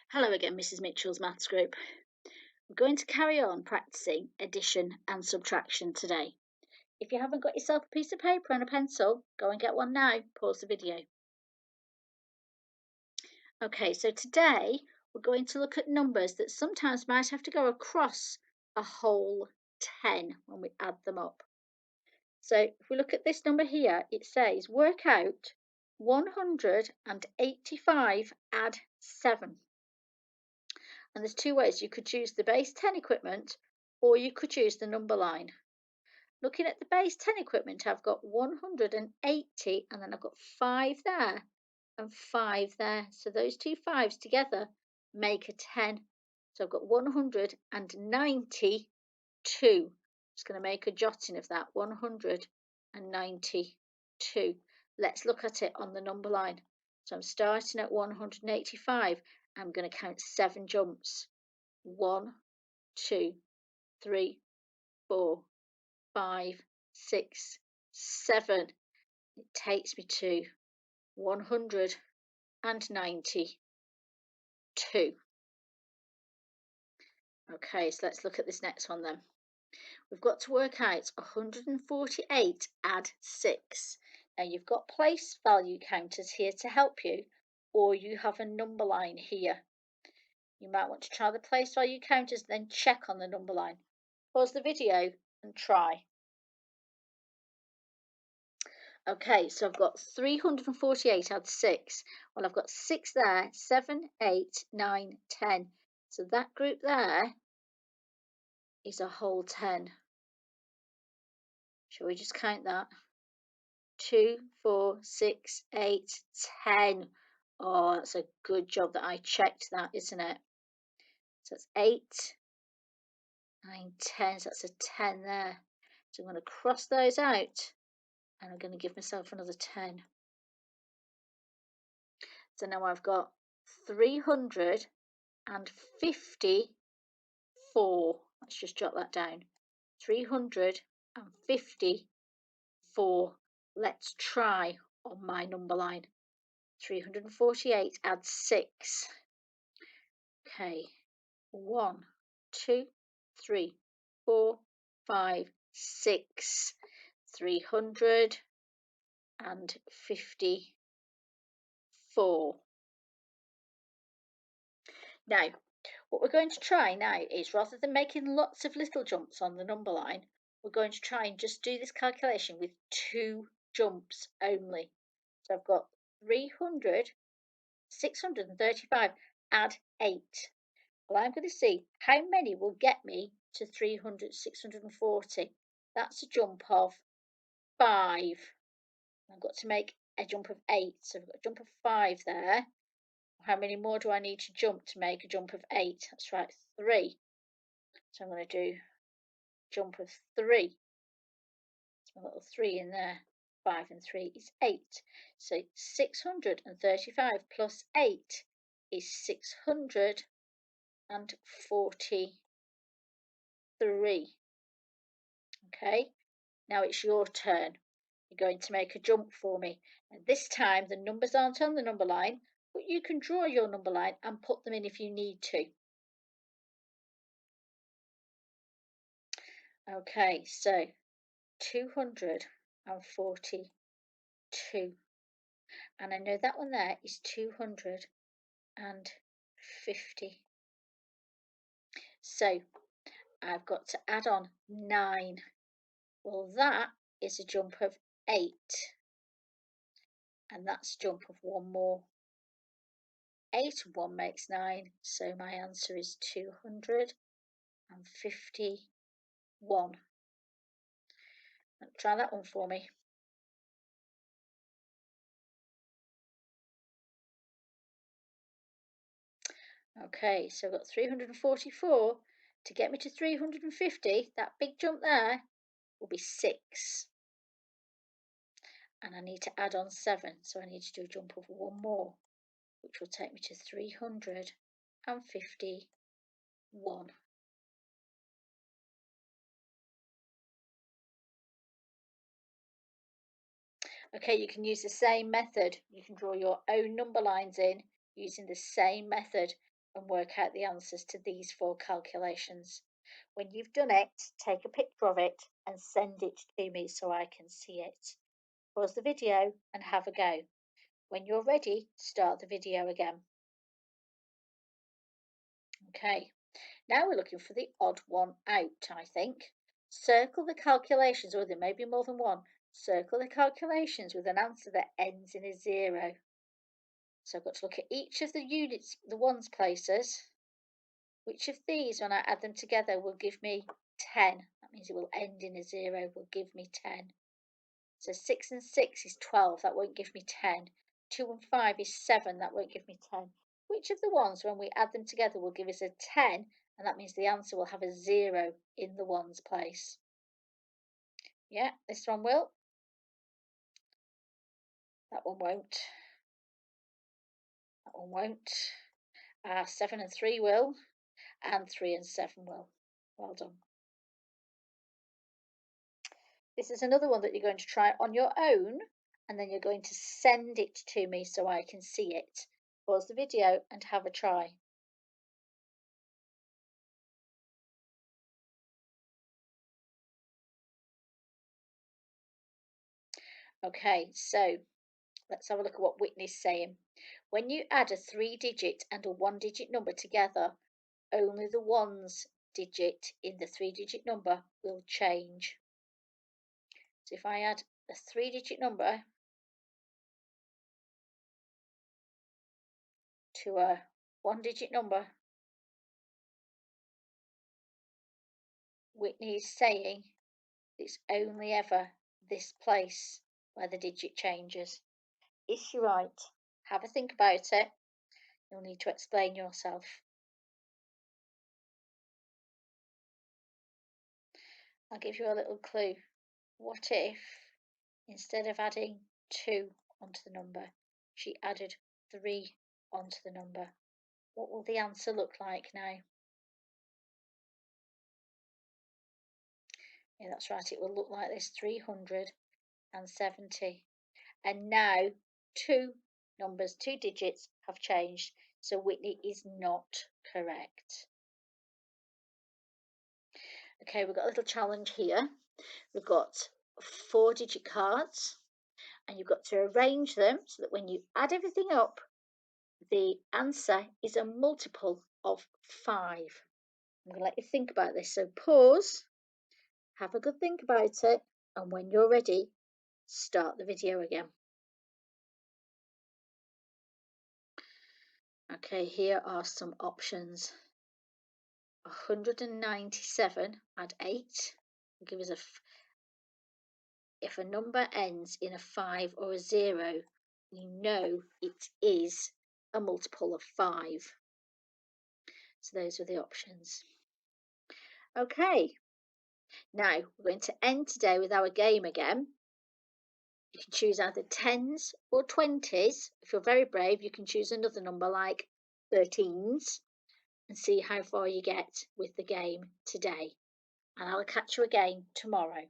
Hello again, Mrs. Mitchell's Maths Group. We're going to carry on practicing addition and subtraction today. If you haven't got yourself a piece of paper and a pencil, go and get one now. Pause the video. Okay, so today we're going to look at numbers that sometimes might have to go across a whole 10 when we add them up. So if we look at this number here, it says work out 185 add 7. And there's two ways. You could use the base 10 equipment or you could use the number line. Looking at the base 10 equipment, I've got 180 and then I've got 5 there and 5 there. So those two 5s together make a 10. So I've got 192. Just going to make a jotting of that, 192. Let's look at it on the number line. So I'm starting at 185. I'm going to count 7 jumps. 1, 2, 3, 4, 5, 6, 7. It takes me to 192. Okay, so let's look at this next one then. We've got to work out 148 add 6. Now you've got place value counters here to help you, or you have a number line here. You might want to try the place value counters, then check on the number line. Pause the video and try. Okay, so I've got 348 add 6. Well, I've got 6 there, 7, 8, 9, 10. So that group there is a whole 10. Shall we just count that? 2, 4, 6, 8, 10. Oh, that's a good job that I checked that, isn't it? So that's 8, 9, 10. So that's a 10 there. So I'm going to cross those out and I'm going to give myself another 10. So now I've got 354. Let's just jot that down. 354. Let's try on my number line. 348 add 6. Okay. 1, 2, 3, 4, 5, 6. 354. Now, what we're going to try now is, rather than making lots of little jumps on the number line, we're going to try and just do this calculation with 2 jumps only. So I've got 635 add 8. Well, I'm going to see how many will get me to 640. That's a jump of 5. I've got to make a jump of 8. So I've got a jump of 5 there. How many more do I need to jump to make a jump of 8? That's right, 3. So I'm going to do jump of 3. There's my little 3 in there. 5 and 3 is 8. So 635 plus 8 is 643. Okay, now it's your turn. You're going to make a jump for me. And this time the numbers aren't on the number line, but you can draw your number line and put them in if you need to. Okay, so 242. And I know that one there is 250. So I've got to add on 9. Well, that is a jump of 8. And that's a jump of 1 more. 8 and 1 makes 9. So my answer is 251. Try that one for me. Okay, so I've got 344. To get me to 350, that big jump there will be 6. And I need to add on 7, so I need to do a jump of 1 more, which will take me to 351. Okay, you can use the same method. You can draw your own number lines in using the same method. and work out the answers to these 4 calculations. When you've done it, take a picture of it and send it to me so I can see it. Pause the video and have a go. When you're ready, start the video again. Okay, now we're looking for the odd one out, I think. Circle the calculations, or there may be more than one. Circle the calculations with an answer that ends in a 0. So I've got to look at each of the units, the ones places. Which of these, when I add them together, will give me 10? That means it will end in a 0, will give me 10. So 6 and 6 is 12, that won't give me 10. 2 and 5 is 7, that won't give me 10. Which of the ones, when we add them together, will give us a 10, and that means the answer will have a 0 in the ones place? Yeah, this one will. That one won't. That one won't. 7 and 3 will, and 3 and 7 will. Well done. This is another one that you're going to try on your own, and then you're going to send it to me so I can see it. Pause the video and have a try. Okay, so let's have a look at what Whitney's saying. When you add a 3-digit and a 1-digit number together, only the ones digit in the 3-digit number will change. So if I add a 3-digit number to a 1-digit number, Whitney is saying it's only ever this place where the digit changes. Is she right? Have a think about it. You'll need to explain yourself. I'll give you a little clue. What if, instead of adding 2 onto the number, she added 3 onto the number? What will the answer look like now? Yeah, that's right. It will look like this, 370. And now 2 numbers, 2 digits have changed. So Whitney is not correct. Okay, we've got a little challenge here. We've got 4-digit cards, and you've got to arrange them so that when you add everything up, the answer is a multiple of 5. I'm going to let you think about this. So pause, have a good think about it, and when you're ready, start the video again. Okay, here are some options. 197 add 8 will give us if a number ends in a 5 or a 0, we know it is a multiple of 5. So those are the options. Okay, now we're going to end today with our game again. You can choose either 10s or 20s. If you're very brave, you can choose another number like 13s and see how far you get with the game today. And I'll catch you again tomorrow.